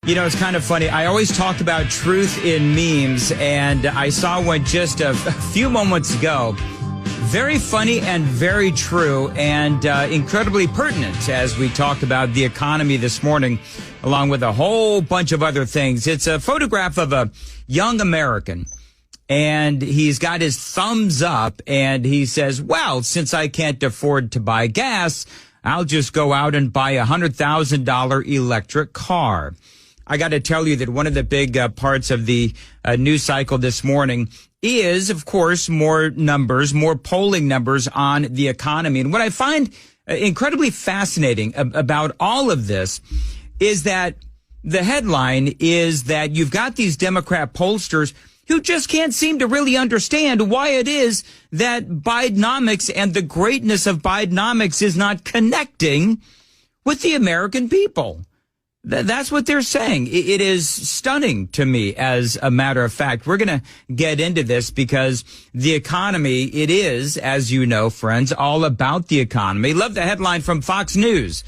You know, it's kind of funny. I always talk about truth in memes, and I saw one just a few moments ago. Very funny and very true, and incredibly pertinent as we talk about the economy this morning, along with a whole bunch of other things. It's a photograph of a young American, and he's got his thumbs up, and he says, well, since I can't afford to buy gas, I'll just go out and buy a $100,000 electric car. I got to tell you that one of the big parts of the news cycle this morning is, of course, more numbers, more polling numbers on the economy. And what I find incredibly fascinating about all of this is that the headline is that you've got these Democrat pollsters who just can't seem to really understand why it is that Bidenomics and the greatness of Bidenomics is not connecting with the American people. That's what they're saying. It is stunning to me, as a matter of fact. We're going to get into this because the economy, it is, as you know, friends, all about the economy. Love the headline from Fox News.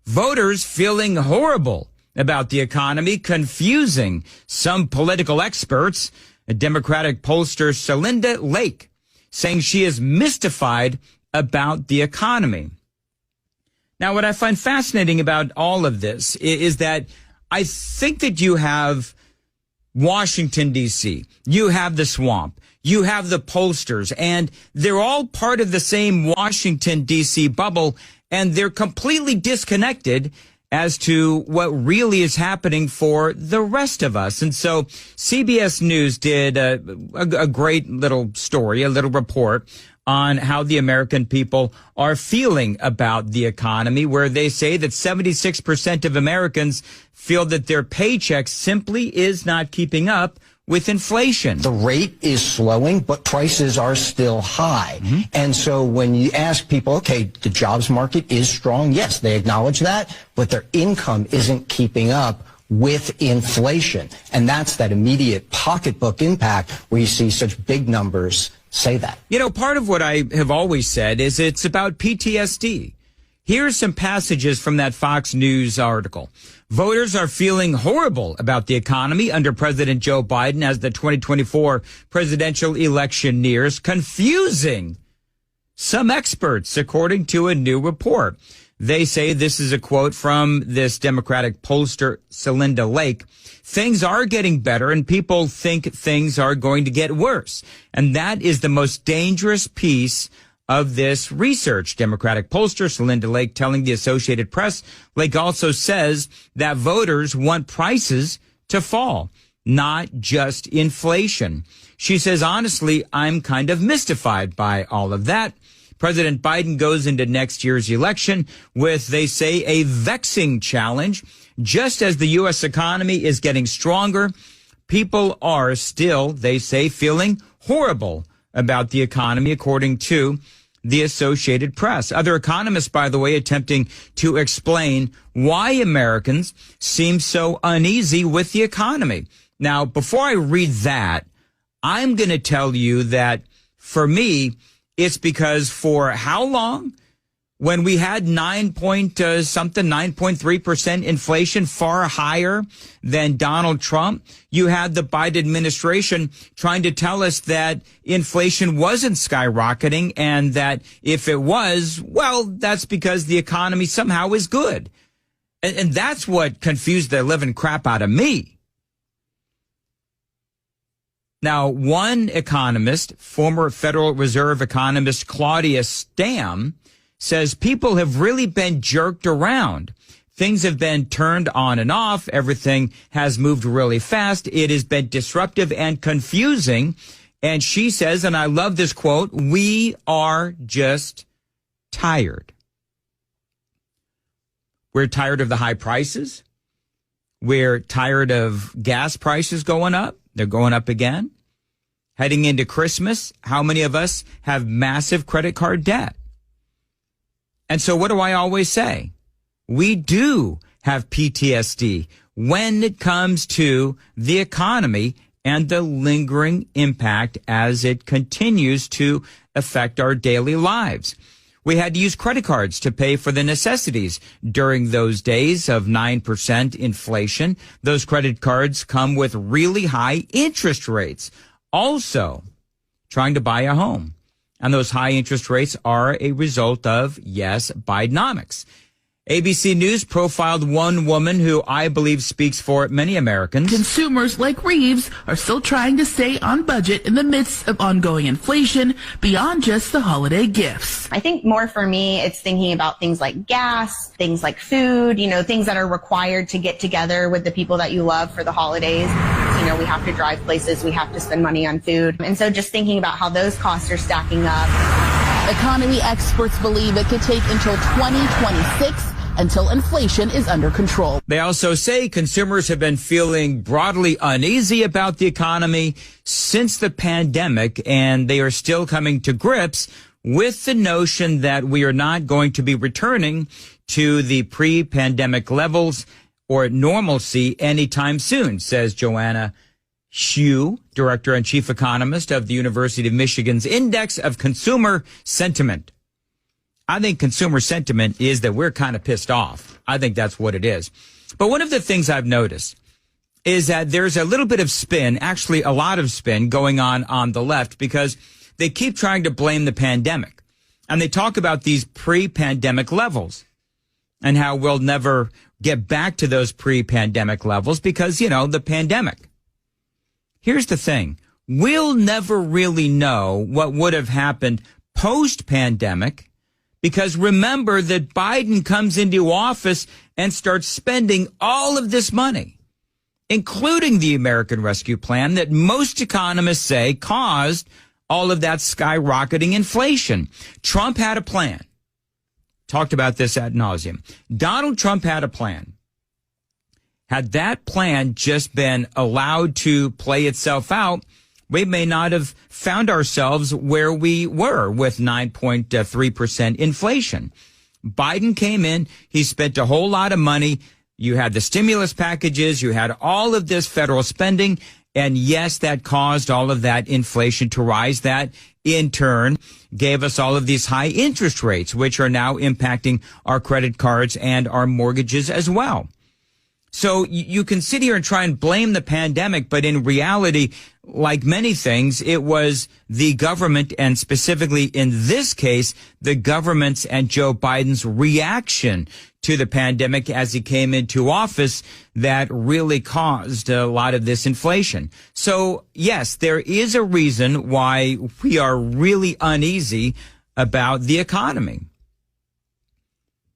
Voters feeling horrible about the economy, confusing some political experts. A Democratic pollster, Celinda Lake, saying she is mystified about the economy. Now, what I find fascinating about all of this is that I think that you have Washington, D.C., you have the swamp, you have the pollsters, and they're all part of the same Washington, D.C. bubble, and they're completely disconnected as to what really is happening for the rest of us. And so CBS News did a great little story, a little report on how the American people are feeling about the economy, where they say that 76% of Americans feel that their paycheck simply is not keeping up with inflation. The rate is slowing, but prices are still high. Mm-hmm. And so when you ask people, okay, the jobs market is strong, yes, they acknowledge that, but their income isn't keeping up with inflation. And that's that immediate pocketbook impact where you see such big numbers say that. You know, part of what I have always said is it's about PTSD. Here's some passages from that Fox News article. Voters are feeling horrible about the economy under President Joe Biden as the 2024 presidential election nears, confusing some experts, according to a new report. They say, this is a quote from this Democratic pollster, Celinda Lake, things are getting better and people think things are going to get worse. And that is the most dangerous piece of this research. Democratic pollster Celinda Lake telling the Associated Press. Lake also says that voters want prices to fall, not just inflation. She says, honestly, I'm kind of mystified by all of that. President Biden goes into next year's election with, they say, a vexing challenge. Just as the U.S. economy is getting stronger, people are still, they say, feeling horrible about the economy, according to the Associated Press. Other economists, by the way, attempting to explain why Americans seem so uneasy with the economy. Now, before I read that, I'm going to tell you that for me, it's because for how long? When we had 9.3% inflation, far higher than Donald Trump, you had the Biden administration trying to tell us that inflation wasn't skyrocketing and that if it was, well, that's because the economy somehow is good. And that's what confused the living crap out of me. Now, one economist, former Federal Reserve economist Claudia Stamm, says people have really been jerked around. Things have been turned on and off. Everything has moved really fast. It has been disruptive and confusing. And she says, and I love this quote, we are just tired. We're tired of the high prices. We're tired of gas prices going up. They're going up again. Heading into Christmas, how many of us have massive credit card debt? And so what do I always say? We do have PTSD when it comes to the economy and the lingering impact as it continues to affect our daily lives. We had to use credit cards to pay for the necessities during those days of 9% inflation. Those credit cards come with really high interest rates. Also, trying to buy a home. And those high interest rates are a result of, yes, Bidenomics. ABC News profiled one woman who I believe speaks for many Americans. Consumers like Reeves are still trying to stay on budget in the midst of ongoing inflation beyond just the holiday gifts. I think more for me, it's thinking about things like gas, things like food, things that are required to get together with the people that you love for the holidays. We have to drive places, we have to spend money on food. And so just thinking about how those costs are stacking up. Economy experts believe it could take until 2026 until inflation is under control. They also say consumers have been feeling broadly uneasy about the economy since the pandemic, and they are still coming to grips with the notion that we are not going to be returning to the pre-pandemic levels or normalcy anytime soon, says Joanna Hsu, director and chief economist of the University of Michigan's Index of Consumer Sentiment. I think consumer sentiment is that we're kind of pissed off. I think that's what it is. But one of the things I've noticed is that there's a little bit of spin, actually a lot of spin going on the left, because they keep trying to blame the pandemic. And they talk about these pre-pandemic levels and how we'll never get back to those pre-pandemic levels because, the pandemic. Here's the thing. We'll never really know what would have happened post-pandemic, because remember that Biden comes into office and starts spending all of this money, including the American Rescue Plan that most economists say caused all of that skyrocketing inflation. Trump had a plan. Talked about this ad nauseum. Donald Trump had a plan. Had that plan just been allowed to play itself out, we may not have found ourselves where we were with 9.3% inflation. Biden came in. He spent a whole lot of money. You had the stimulus packages. You had all of this federal spending. And yes, that caused all of that inflation to rise. That in turn gave us all of these high interest rates, which are now impacting our credit cards and our mortgages as well. So you can sit here and try and blame the pandemic, but in reality, like many things, it was the government, and specifically in this case, the government's and Joe Biden's reaction to the pandemic as he came into office that really caused a lot of this inflation. So yes, there is a reason why we are really uneasy about the economy.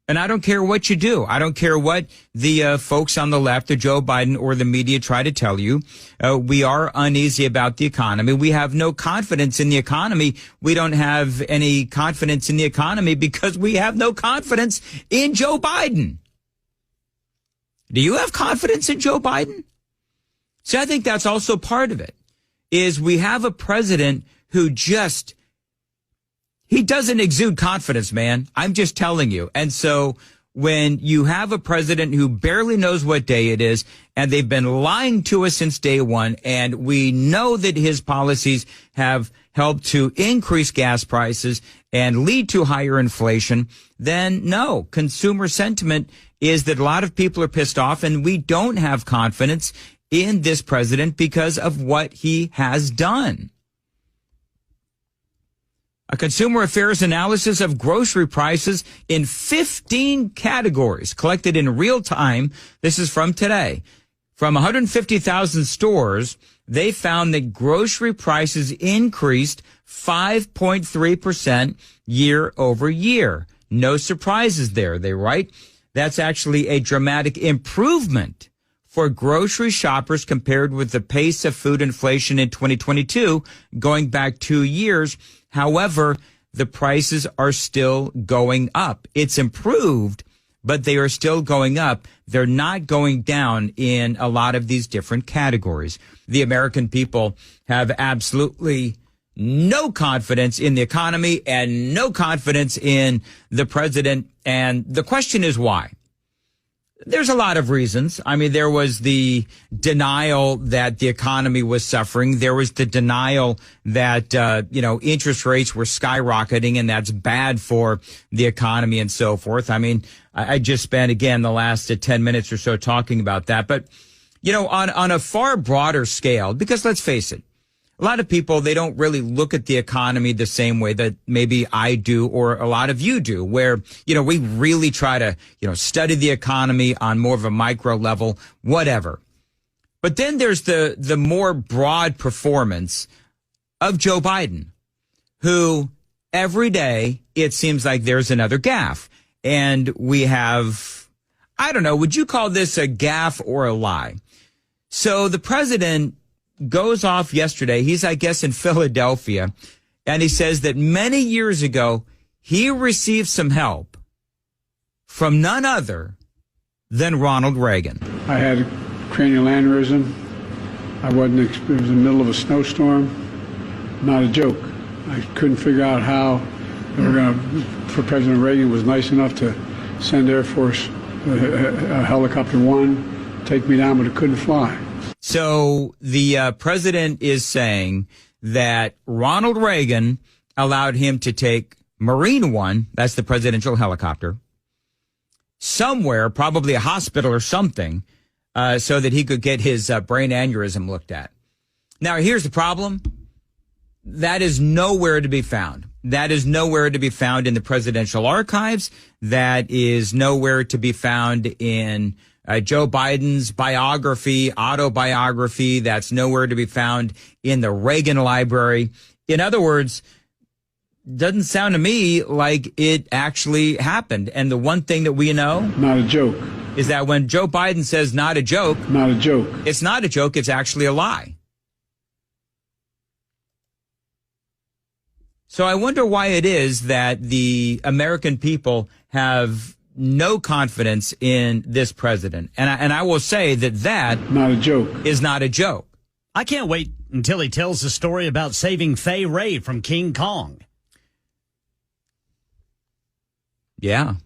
And I don't care what you do. I don't care what the folks on the left or Joe Biden or the media try to tell you. We are uneasy about the economy. We have no confidence in the economy. We don't have any confidence in the economy because we have no confidence in Joe Biden. Do you have confidence in Joe Biden? See, I think that's also part of it, is we have a president who he doesn't exude confidence, man. I'm just telling you. And so when you have a president who barely knows what day it is, and they've been lying to us since day one, and we know that his policies have helped to increase gas prices and lead to higher inflation, then no, consumer sentiment is that a lot of people are pissed off, and we don't have confidence in this president because of what he has done. A consumer affairs analysis of grocery prices in 15 categories collected in real time. This is from today. From 150,000 stores, they found that grocery prices increased 5.3% year over year. No surprises there, they write. That's actually a dramatic improvement for grocery shoppers compared with the pace of food inflation in 2022, going back 2 years. However, the prices are still going up. It's improved, but they are still going up. They're not going down in a lot of these different categories. The American people have absolutely no confidence in the economy and no confidence in the president. And the question is why? There's a lot of reasons. I mean, there was the denial that the economy was suffering. There was the denial that, interest rates were skyrocketing and that's bad for the economy and so forth. I mean, I just spent, again, the last 10 minutes or so talking about that. But, on a far broader scale, because let's face it, a lot of people, they don't really look at the economy the same way that maybe I do or a lot of you do, where, we really try to, study the economy on more of a micro level, whatever. But then there's the more broad performance of Joe Biden, who every day it seems like there's another gaffe. And we have, I don't know, would you call this a gaffe or a lie? So the president goes off yesterday. He's, I guess, in Philadelphia. And he says that many years ago, he received some help from none other than Ronald Reagan. I had a cranial aneurysm. It was in the middle of a snowstorm. Not a joke. I couldn't figure out how they were going to, for President Reagan was nice enough to send Air Force Helicopter 1, take me down, but it couldn't fly. So the president is saying that Ronald Reagan allowed him to take Marine One, that's the presidential helicopter, somewhere, probably a hospital or something, so that he could get his brain aneurysm looked at. Now, here's the problem. That is nowhere to be found. That is nowhere to be found in the presidential archives. That is nowhere to be found in Joe Biden's autobiography. That's nowhere to be found in the Reagan library. In other words, doesn't sound to me like it actually happened. And the one thing that we know, not a joke, is that when Joe Biden says not a joke, it's not a joke. It's actually a lie. So I wonder why it is that the American people have no confidence in this president. And I will say that not a joke is not a joke. I can't wait until he tells the story about saving Fay Ray from King Kong. Yeah.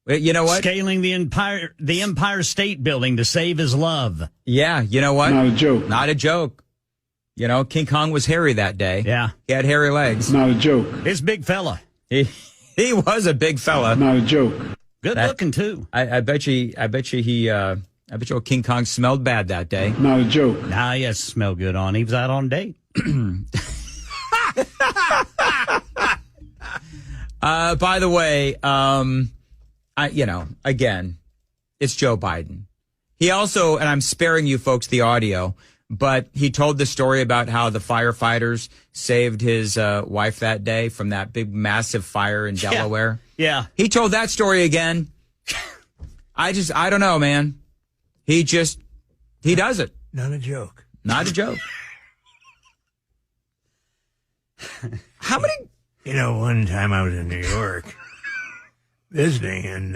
You know what? Scaling the Empire State Building to save his love. Yeah. You know what? Not a joke. Not a joke. King Kong was hairy that day. Yeah. He had hairy legs. Not a joke. It's big fella. He was a big fella. Not a joke. Good looking too. I bet you King Kong smelled bad that day. Not a joke. Nah, yes, smelled good on. He was out on a date. By the way, again, it's Joe Biden. He also, and I'm sparing you folks the audio, but he told the story about how the firefighters saved his wife that day from that big, massive fire in Delaware. Yeah. He told that story again. I don't know, man. He does it. Not a joke. Not a joke. How many? One time I was in New York visiting, and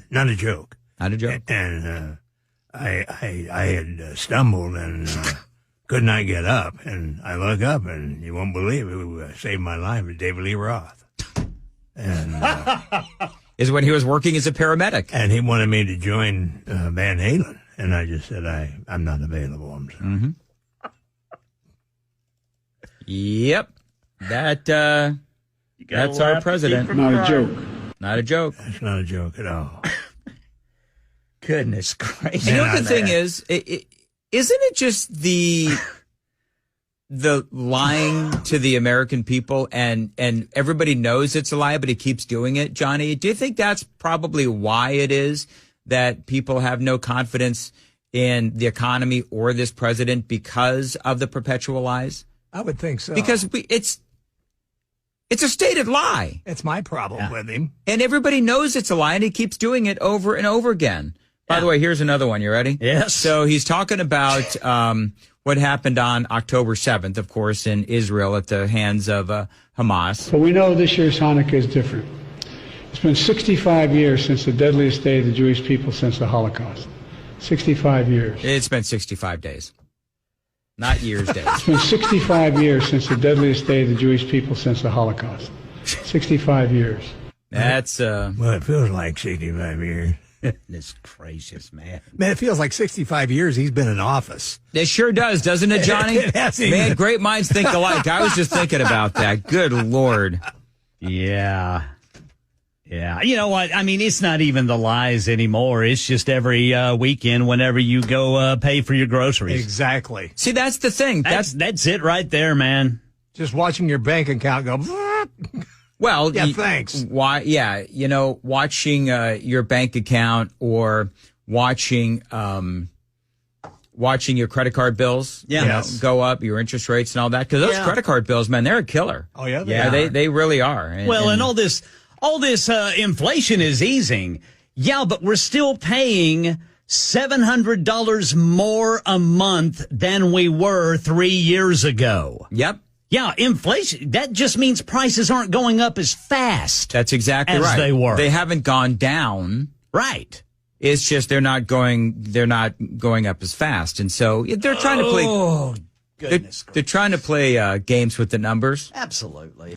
not a joke. Not a joke. And I had stumbled and could not get up, and I look up, and you won't believe it, who saved my life was David Lee Roth. And is when he was working as a paramedic. And he wanted me to join Van Halen, and I just said, I'm not available. I'm sorry. Mm-hmm. Yep. That's our president. Not a joke. Not a joke. That's not a joke at all. Goodness gracious. You know what the thing is? Isn't it just the lying to the American people, and everybody knows it's a lie, but he keeps doing it, Johnny? Do you think that's probably why it is that people have no confidence in the economy or this president, because of the perpetual lies? I would think so. Because it's a stated lie. It's my problem with him. And everybody knows it's a lie, and he keeps doing it over and over again. By the way, here's another one. You ready? Yes. So he's talking about what happened on October 7th, of course, in Israel at the hands of Hamas. But we know this year's Hanukkah is different. It's been 65 years since the deadliest day of the Jewish people since the Holocaust. 65 years. It's been 65 days. Not years, days. It's been 65 years since the deadliest day of the Jewish people since the Holocaust. 65 years. That's Well, it feels like 65 years. Goodness gracious, man. Man, it feels like 65 years he's been in office. It sure does, doesn't it, Johnny? It has even. Man, great minds think alike. I was just thinking about that. Good Lord. Yeah. Yeah. You know what? I mean, it's not even the lies anymore. It's just every weekend whenever you go pay for your groceries. Exactly. See, that's the thing. That's it right there, man. Just watching your bank account go. Well, yeah, thanks. Why? Yeah, watching your bank account or watching your credit card bills, go up, your interest rates and all that. Because those credit card bills, man, they're a killer. Oh yeah, they really are. And all this inflation is easing. Yeah, but we're still paying $700 more a month than we were 3 years ago. Yep. Yeah, inflation, that just means prices aren't going up as fast. That's exactly as right. They were. They haven't gone down. Right. It's just they're not going up as fast. And so they're trying to play Oh, goodness. They're trying to play games with the numbers. Absolutely.